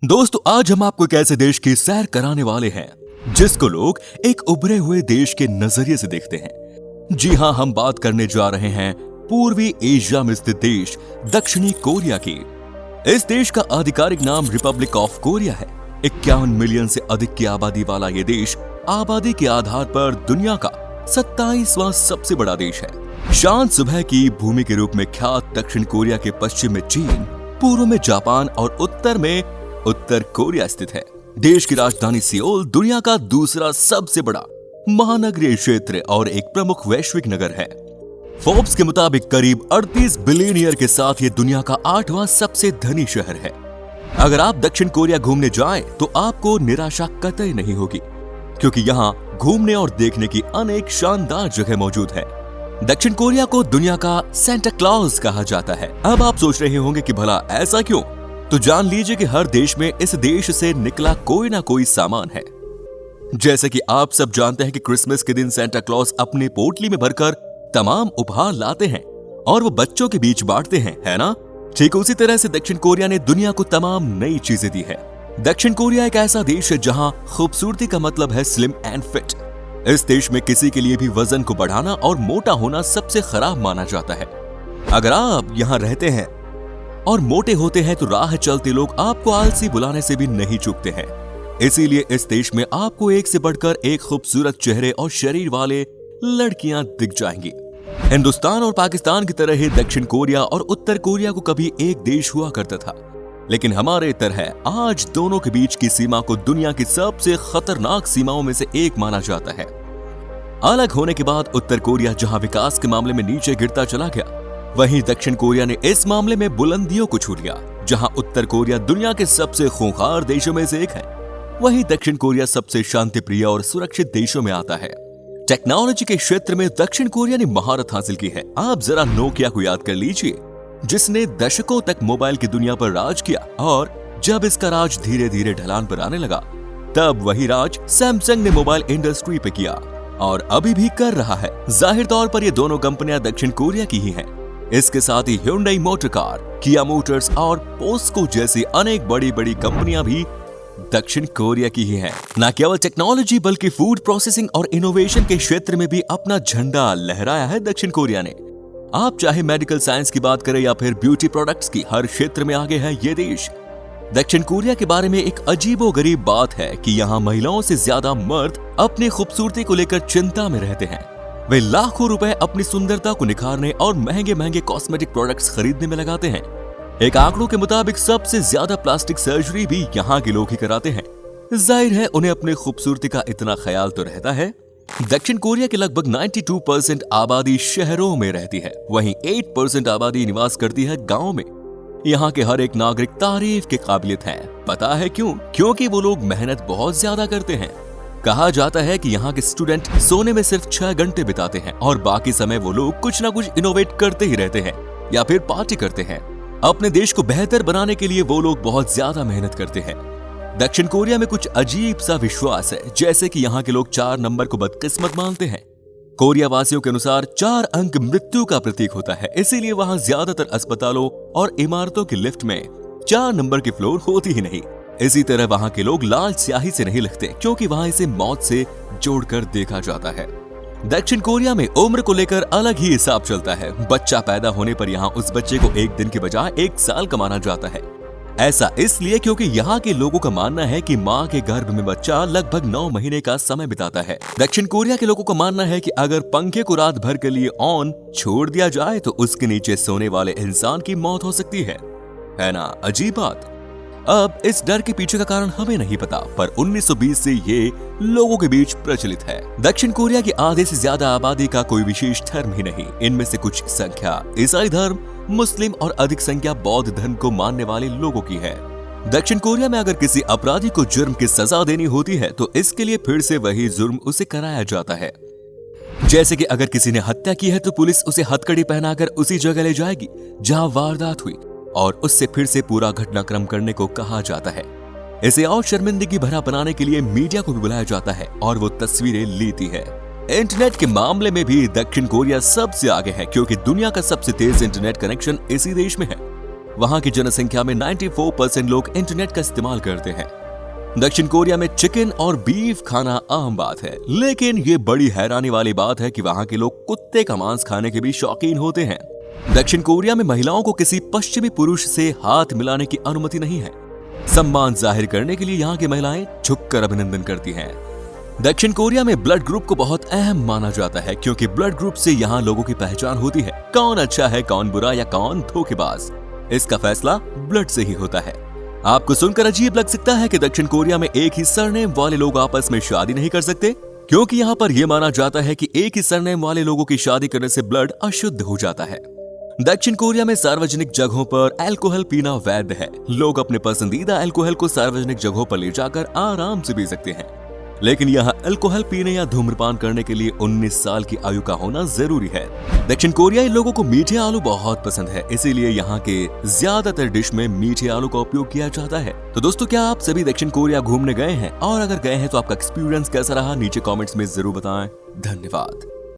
दोस्तों, आज हम आपको एक ऐसे देश की सैर कराने वाले हैं जिसको लोग एक उभरे हुए देश के नजरिए से देखते हैं। जी हां, हम बात करने जा रहे हैं पूर्वी एशिया में स्थित देश दक्षिणी कोरिया की। इस देश का आधिकारिक नाम रिपब्लिक ऑफ कोरिया है। 51 मिलियन से अधिक की आबादी वाला ये देश आबादी के आधार पर दुनिया का 27वां सबसे बड़ा देश है। शांत सुबह की भूमि के रूप में ख्यात दक्षिण कोरिया के पश्चिम में चीन, पूर्व में जापान और उत्तर में उत्तर कोरिया स्थित है। देश की राजधानी सियोल दुनिया का दूसरा सबसे बड़ा महानगरीय क्षेत्र और एक प्रमुख वैश्विक नगर है। फोर्ब्स के मुताबिक करीब 38 बिलियनियर के साथ ये दुनिया का 8वां सबसे धनी शहर है। अगर आप दक्षिण कोरिया घूमने जाएं तो आपको निराशा कतई नहीं होगी, क्योंकि यहाँ घूमने और देखने की अनेक शानदार जगह मौजूद है। दक्षिण कोरिया को दुनिया का सेंटा क्लॉज कहा जाता है। अब आप सोच रहे होंगे कि भला ऐसा क्यों? तो जान लीजिए कि हर देश में इस देश से निकला कोई ना कोई सामान है। जैसे कि आप सब जानते हैं कि क्रिसमस के दिन सेंटा क्लॉज अपनी पोटली में भरकर तमाम उपहार लाते हैं और वो बच्चों के बीच बांटते हैं, है ना? ठीक उसी तरह से दक्षिण कोरिया ने दुनिया को तमाम नई चीजें दी है। दक्षिण कोरिया एक ऐसा देश है जहां खूबसूरती का मतलब है स्लिम एंड फिट। इस देश में किसी के लिए भी वजन को बढ़ाना और मोटा होना सबसे खराब माना जाता है। अगर आप यहाँ रहते हैं और मोटे होते हैं तो राह चलते लोग आपको आलसी बुलाने से भी नहीं चूकते हैं। इसीलिए इस देश में आपको एक से बढ़कर एक खूबसूरत चेहरे और शरीर वाले लड़कियां दिख जाएंगी। हिंदुस्तान और पाकिस्तान की तरह ही दक्षिण कोरिया और उत्तर कोरिया को कभी एक देश हुआ करता था, लेकिन हमारे तरह आज दोनों के बीच की सीमा को दुनिया की सबसे खतरनाक सीमाओं में से एक माना जाता है। अलग होने के बाद उत्तर कोरिया जहां विकास के मामले में नीचे गिरता चला गया, वहीं दक्षिण कोरिया ने इस मामले में बुलंदियों को छू लिया। जहां उत्तर कोरिया दुनिया के सबसे खूंखार देशों में से एक है, वहीं दक्षिण कोरिया सबसे शांतिप्रिय और सुरक्षित देशों में आता है। टेक्नोलॉजी के क्षेत्र में दक्षिण कोरिया ने महारत हासिल की है। आप जरा नोकिया को याद कर लीजिए, जिसने दशकों तक मोबाइल की दुनिया पर राज किया, और जब इसका राज धीरे धीरे ढलान पर आने लगा, तब वही राज सैमसंग ने मोबाइल इंडस्ट्री पे किया और अभी भी कर रहा है। जाहिर तौर पर ये दोनों कंपनियां दक्षिण कोरिया की ही हैं। इसके साथ ही Hyundai मोटर कार, किया मोटर्स और पोस्को जैसी अनेक बड़ी बड़ी कंपनियां भी दक्षिण कोरिया की ही हैं। न केवल टेक्नोलॉजी बल्कि फूड प्रोसेसिंग और इनोवेशन के क्षेत्र में भी अपना झंडा लहराया है दक्षिण कोरिया ने। आप चाहे मेडिकल साइंस की बात करें या फिर ब्यूटी प्रोडक्ट्स की, हर क्षेत्र में आगे है ये देश। दक्षिण कोरिया के बारे में एक अजीबोगरीब बात है कि यहाँ महिलाओं से ज्यादा मर्द अपनी खूबसूरती को लेकर चिंता में रहते हैं। वे लाखों रुपए अपनी सुंदरता को निखारने और महंगे महंगे कॉस्मेटिक प्रोडक्ट्स खरीदने में लगाते हैं। एक आंकड़ों के मुताबिक सबसे ज्यादा प्लास्टिक सर्जरी भी यहाँ के लोग ही कराते हैं। जाहिर है उन्हें अपनी खूबसूरती का इतना ख्याल तो रहता है। दक्षिण कोरिया के लगभग 92% आबादी शहरों में रहती है, वहीं 8% आबादी निवास करती है गाँव में। यहाँ के हर एक नागरिक तारीफ के काबिलियत है। पता है क्यों? क्योंकि वो लोग मेहनत बहुत ज्यादा करते हैं। कहा जाता है कि यहाँ के स्टूडेंट सोने में सिर्फ 6 घंटे बिताते हैं और बाकी समय वो लोग कुछ ना कुछ इनोवेट करते ही रहते हैं या फिर पार्टी करते हैं। अपने देश को बेहतर बनाने के लिए वो लोग बहुत ज्यादा मेहनत करते हैं। दक्षिण कोरिया में कुछ अजीब सा विश्वास है, जैसे कि यहाँ के लोग 4 नंबर को बदकिस्मत मानते हैं। कोरिया वासियों के अनुसार 4 अंक मृत्यु का प्रतीक होता है, इसीलिए वहाँ ज्यादातर अस्पतालों और इमारतों की लिफ्ट में 4 नंबर की फ्लोर होती ही नहीं। इसी तरह वहाँ के लोग लाल स्याही से नहीं लिखते, क्योंकि वहाँ इसे मौत से जोड़कर देखा जाता है। दक्षिण कोरिया में उम्र को लेकर अलग ही हिसाब चलता है। बच्चा पैदा होने पर यहाँ उस बच्चे को 1 दिन के बजाय 1 साल का माना जाता है। ऐसा इसलिए क्योंकि यहाँ के लोगों का मानना है कि माँ के गर्भ में बच्चा लगभग 9 महीने का समय बिताता है। दक्षिण कोरिया के लोगों का मानना है कि अगर पंखे को रात भर के लिए ऑन छोड़ दिया जाए तो उसके नीचे सोने वाले इंसान की मौत हो सकती है ना? अजीब बात। अब इस डर के पीछे का कारण हमें नहीं पता, पर 1920 से ये लोगों के बीच प्रचलित है। दक्षिण कोरिया की आधे से ज्यादा आबादी का कोई विशेष धर्म ही नहीं। इनमें से कुछ संख्या ईसाई धर्म, मुस्लिम और अधिक संख्या बौद्ध धर्म को मानने वाले लोगों की है। दक्षिण कोरिया में अगर किसी अपराधी को जुर्म की सजा देनी होती है तो इसके लिए फिर से वही जुर्म उसे कराया जाता है। जैसे कि अगर किसी ने हत्या की है तो पुलिस उसे हथकड़ी पहनाकर उसी जगह ले जाएगी जहां वारदात हुई और उससे फिर से पूरा घटनाक्रम करने को कहा जाता है। इसे और शर्मिंदगी भरा बनाने के लिए मीडिया को भी बुलाया जाता है और वो तस्वीरें लेती है। इंटरनेट के मामले में भी दक्षिण कोरिया सबसे आगे है, क्योंकि दुनिया का सबसे तेज इंटरनेट कनेक्शन इसी देश में है। वहां की जनसंख्या में 94% लोग इंटरनेट का इस्तेमाल करते हैं। दक्षिण कोरिया में चिकन और बीफ खाना आम बात है, लेकिन ये बड़ी हैरानी वाली बात है कि वहां के लोग कुत्ते का मांस खाने के भी शौकीन होते हैं। दक्षिण कोरिया में महिलाओं को किसी पश्चिमी पुरुष से हाथ मिलाने की अनुमति नहीं है। सम्मान जाहिर करने के लिए यहाँ की महिलाएं झुककर अभिनंदन करती हैं। दक्षिण कोरिया में ब्लड ग्रुप को बहुत अहम माना जाता है, क्योंकि ब्लड ग्रुप से यहाँ लोगों की पहचान होती है। कौन अच्छा है, कौन बुरा या कौन धोखेबाज, इसका फैसला ब्लड से ही होता है। आपको सुनकर अजीब लग सकता है कि दक्षिण कोरिया में एक ही सरनेम वाले लोग आपस में शादी नहीं कर सकते, क्योंकि यहाँ पर यह माना जाता है कि एक ही सरनेम वाले लोगों की शादी करने से ब्लड अशुद्ध हो जाता है। दक्षिण कोरिया में सार्वजनिक जगहों पर अल्कोहल पीना वैध है। लोग अपने पसंदीदा अल्कोहल को सार्वजनिक जगहों पर ले जाकर आराम से पी सकते हैं, लेकिन यहाँ अल्कोहल पीने या धूम्रपान करने के लिए 19 साल की आयु का होना जरूरी है। दक्षिण कोरियाई लोगों को मीठे आलू बहुत पसंद है, इसीलिए यहाँ के ज्यादातर डिश में मीठे आलू का उपयोग किया जाता है। तो दोस्तों, क्या आप सभी दक्षिण कोरिया घूमने गए हैं? और अगर गए हैं तो आपका एक्सपीरियंस कैसा रहा, नीचे कमेंट्स में जरूर बताएं। धन्यवाद।